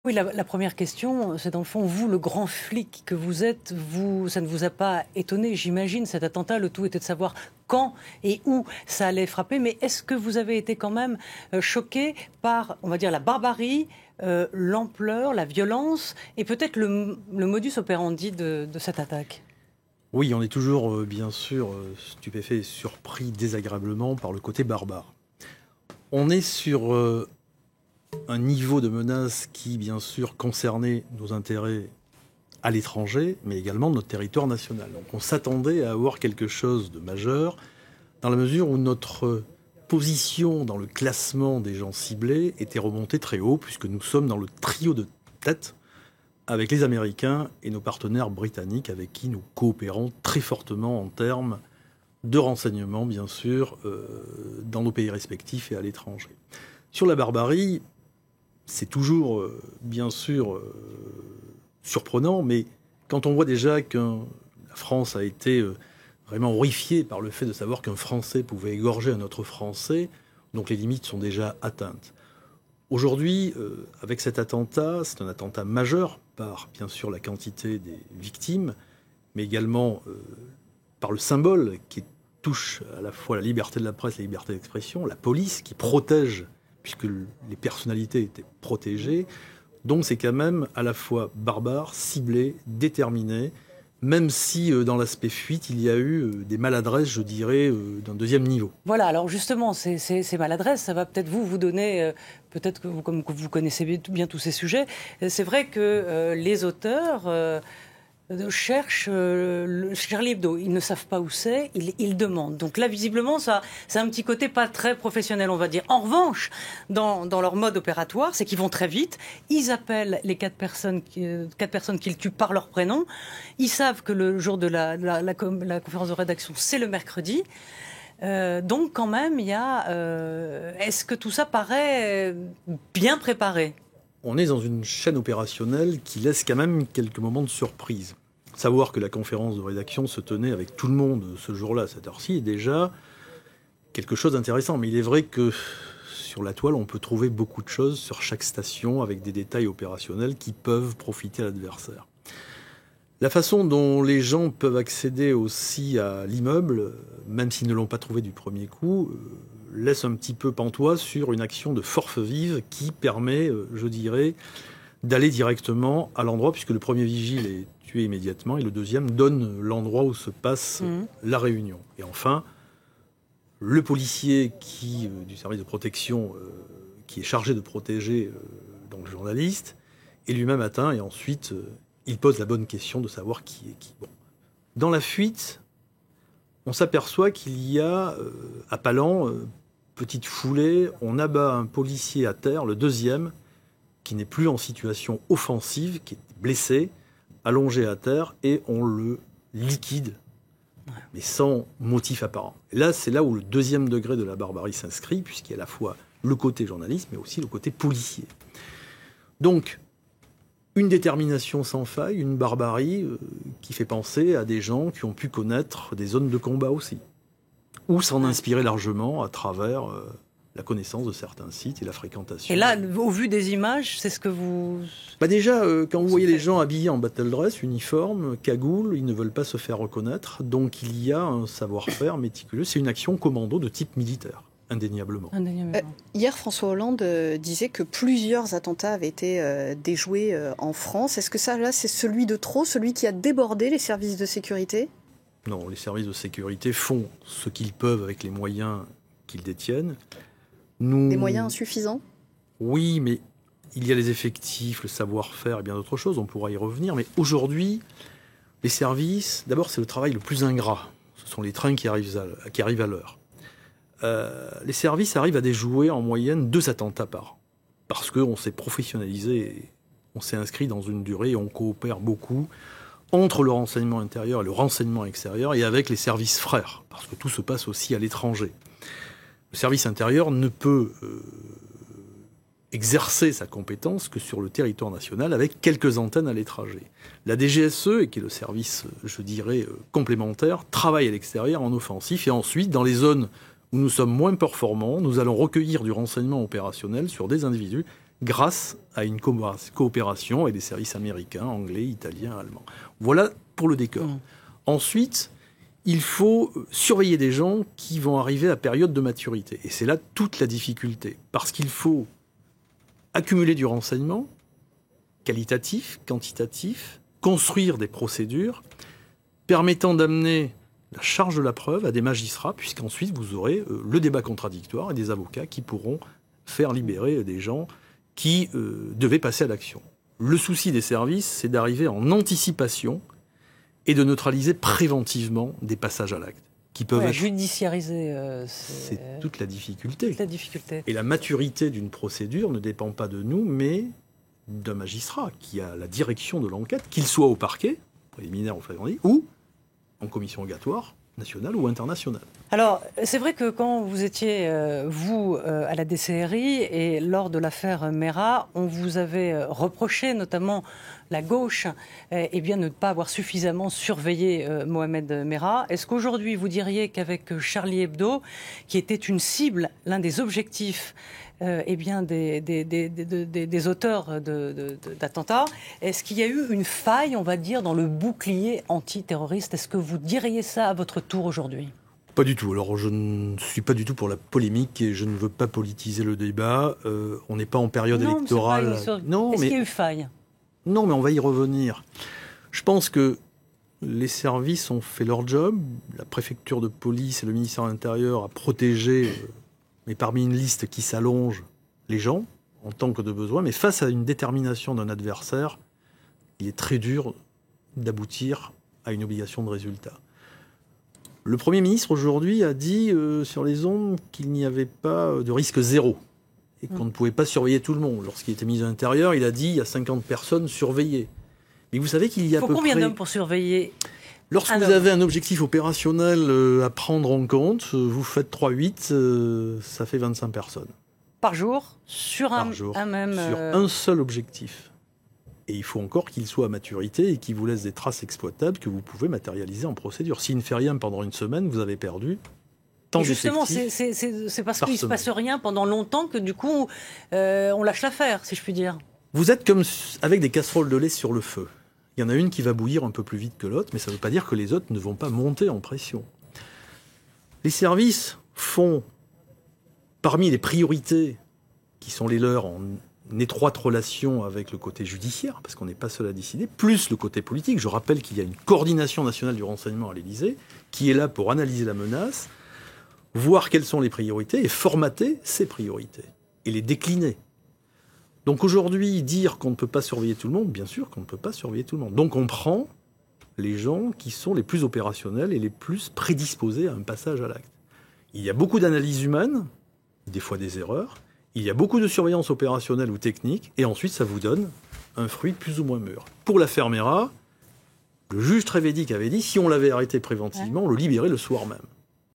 Oui, la première question, c'est dans le fond, vous, le grand flic que vous êtes, ça ne vous a pas étonné, j'imagine, cet attentat. Le tout était de savoir quand et où ça allait frapper. Mais est-ce que vous avez été quand même choqué par, on va dire, la barbarie, l'ampleur, la violence et peut-être le modus operandi de cette attaque? Oui, on est toujours, bien sûr, stupéfait et surpris désagréablement par le côté barbare. On est sur un niveau de menace qui, bien sûr, concernait nos intérêts à l'étranger, mais également notre territoire national. Donc on s'attendait à avoir quelque chose de majeur, dans la mesure où notre position dans le classement des gens ciblés était remontée très haut, puisque nous sommes dans le trio de tête avec les Américains et nos partenaires britanniques, avec qui nous coopérons très fortement en termes de renseignement, bien sûr, dans nos pays respectifs et à l'étranger. Sur la barbarie, c'est toujours, bien sûr, surprenant, mais quand on voit déjà que la France a été vraiment horrifiée par le fait de savoir qu'un Français pouvait égorger un autre Français, donc les limites sont déjà atteintes. Aujourd'hui, avec cet attentat, c'est un attentat majeur par, bien sûr, la quantité des victimes, mais également par le symbole qui touche à la fois la liberté de la presse et la liberté d'expression, la police qui protège, puisque les personnalités étaient protégées. Donc c'est quand même à la fois barbare, ciblé, déterminé, même si dans l'aspect fuite, il y a eu des maladresses, je dirais, d'un deuxième niveau. Voilà, alors justement, ces maladresses, ça va peut-être vous donner, peut-être que comme que vous connaissez bien tous ces sujets, c'est vrai que les auteurs cherchent Charlie Hebdo. Ils ne savent pas où c'est, ils demandent. Donc là, visiblement, ça, c'est un petit côté pas très professionnel, on va dire. En revanche, dans leur mode opératoire, c'est qu'ils vont très vite. Ils appellent les quatre personnes qu'ils tuent par leur prénom. Ils savent que le jour de la conférence de rédaction, c'est le mercredi. Donc quand même, il y a... est-ce que tout ça paraît bien préparé ? On est dans une chaîne opérationnelle qui laisse quand même quelques moments de surprise. Savoir que la conférence de rédaction se tenait avec tout le monde ce jour-là, à cette heure-ci, est déjà quelque chose d'intéressant. Mais il est vrai que sur la toile, on peut trouver beaucoup de choses sur chaque station avec des détails opérationnels qui peuvent profiter à l'adversaire. La façon dont les gens peuvent accéder aussi à l'immeuble, même s'ils ne l'ont pas trouvé du premier coup, laisse un petit peu pantois sur une action de force vive qui permet, je dirais, d'aller directement à l'endroit, puisque le premier vigile est tué immédiatement et le deuxième donne l'endroit où se passe la réunion. Et enfin, le policier du service de protection qui est chargé de protéger donc le journaliste est lui-même atteint et ensuite il pose la bonne question de savoir qui est qui. Bon. Dans la fuite, on s'aperçoit qu'il y a à Palan, petite foulée, on abat un policier à terre, le deuxième, qui n'est plus en situation offensive, qui est blessé, allongé à terre, et on le liquide, mais sans motif apparent. Et là, c'est là où le deuxième degré de la barbarie s'inscrit, puisqu'il y a à la fois le côté journaliste, mais aussi le côté policier. Donc, une détermination sans faille, une barbarie qui fait penser à des gens qui ont pu connaître des zones de combat aussi, ou s'en inspirer largement à travers la connaissance de certains sites et la fréquentation. Et là, au vu des images, c'est ce que vous... Déjà, quand vous voyez les gens habillés en battle dress, uniforme, cagoule, ils ne veulent pas se faire reconnaître, donc il y a un savoir-faire méticuleux. C'est une action commando de type militaire. Indéniablement. Hier, François Hollande disait que plusieurs attentats avaient été déjoués en France. Est-ce que ça, là, c'est celui de trop, celui qui a débordé les services de sécurité ? Non, les services de sécurité font ce qu'ils peuvent avec les moyens qu'ils détiennent. Des moyens insuffisants ? Oui, mais il y a les effectifs, le savoir-faire et bien d'autres choses. On pourra y revenir. Mais aujourd'hui, les services, d'abord, c'est le travail le plus ingrat. Ce sont les trains qui arrivent à l'heure. Les services arrivent à déjouer en moyenne 2 attentats par an. Parce qu'on s'est professionnalisé, et on s'est inscrit dans une durée et on coopère beaucoup entre le renseignement intérieur et le renseignement extérieur et avec les services frères, parce que tout se passe aussi à l'étranger. Le service intérieur ne peut exercer sa compétence que sur le territoire national avec quelques antennes à l'étranger. La DGSE, qui est le service, je dirais, complémentaire, travaille à l'extérieur en offensif et ensuite, dans les zones où nous sommes moins performants, nous allons recueillir du renseignement opérationnel sur des individus grâce à une coopération avec des services américains, anglais, italiens, allemands. Voilà pour le décor. Ensuite, il faut surveiller des gens qui vont arriver à la période de maturité. Et c'est là toute la difficulté. Parce qu'il faut accumuler du renseignement, qualitatif, quantitatif, construire des procédures permettant d'amener la charge de la preuve à des magistrats, puisqu'ensuite vous aurez le débat contradictoire et des avocats qui pourront faire libérer des gens qui devaient passer à l'action. Le souci des services, c'est d'arriver en anticipation et de neutraliser préventivement des passages à l'acte qui peuvent être judiciariser. C'est toute la difficulté. Toute la difficulté. Et la maturité d'une procédure ne dépend pas de nous, mais d'un magistrat qui a la direction de l'enquête, qu'il soit au parquet, préliminaire ou en commission rogatoire, nationale ou internationale. Alors, c'est vrai que quand vous étiez, à la DCRI, et lors de l'affaire Mera, on vous avait reproché, notamment la gauche, de ne pas avoir suffisamment surveillé Mohamed Merah. Est-ce qu'aujourd'hui, vous diriez qu'avec Charlie Hebdo, qui était une cible, l'un des objectifs des auteurs d'attentats, est-ce qu'il y a eu une faille, on va dire, dans le bouclier antiterroriste? Est-ce que vous diriez ça à votre tour aujourd'hui? Pas du tout. Alors, je ne suis pas du tout pour la polémique et je ne veux pas politiser le débat. On n'est pas en période électorale. Est-ce qu'il y a eu faille? Non, mais on va y revenir. Je pense que les services ont fait leur job. La préfecture de police et le ministère de l'Intérieur a protégé, mais parmi une liste qui s'allonge, les gens, en tant que de besoin. Mais face à une détermination d'un adversaire, il est très dur d'aboutir à une obligation de résultat. Le Premier ministre, aujourd'hui, a dit sur les ondes qu'il n'y avait pas de risque zéro et qu'on ne pouvait pas surveiller tout le monde. Lorsqu'il était ministre de l'Intérieur, il a dit il y a 50 personnes surveillées. Mais vous savez qu'il y a à peu près... Combien d'hommes pour surveiller? Lorsque vous avez un objectif opérationnel à prendre en compte, vous faites 3-8, ça fait 25 personnes. Par jour? Sur un même... Sur un seul objectif. Et il faut encore qu'il soit à maturité et qu'il vous laisse des traces exploitables que vous pouvez matérialiser en procédure. S'il ne fait rien pendant une semaine, vous avez perdu tant d'effectifs. Justement, c'est parce qu'il ne se passe rien pendant longtemps que du coup, on lâche l'affaire, si je puis dire. Vous êtes comme avec des casseroles de lait sur le feu. Il y en a une qui va bouillir un peu plus vite que l'autre, mais ça ne veut pas dire que les autres ne vont pas monter en pression. Les services font, parmi les priorités qui sont les leurs en étroite relation avec le côté judiciaire, parce qu'on n'est pas seul à décider, plus le côté politique. Je rappelle qu'il y a une coordination nationale du renseignement à l'Élysée qui est là pour analyser la menace, voir quelles sont les priorités et formater ces priorités et les décliner. Donc aujourd'hui, dire qu'on ne peut pas surveiller tout le monde, bien sûr qu'on ne peut pas surveiller tout le monde. Donc on prend les gens qui sont les plus opérationnels et les plus prédisposés à un passage à l'acte. Il y a beaucoup d'analyses humaines, des fois des erreurs, il y a beaucoup de surveillance opérationnelle ou technique, et ensuite ça vous donne un fruit plus ou moins mûr. Pour l'affaire Mera, le juge Trevedic avait dit si on l'avait arrêté préventivement, on le libérait le soir même.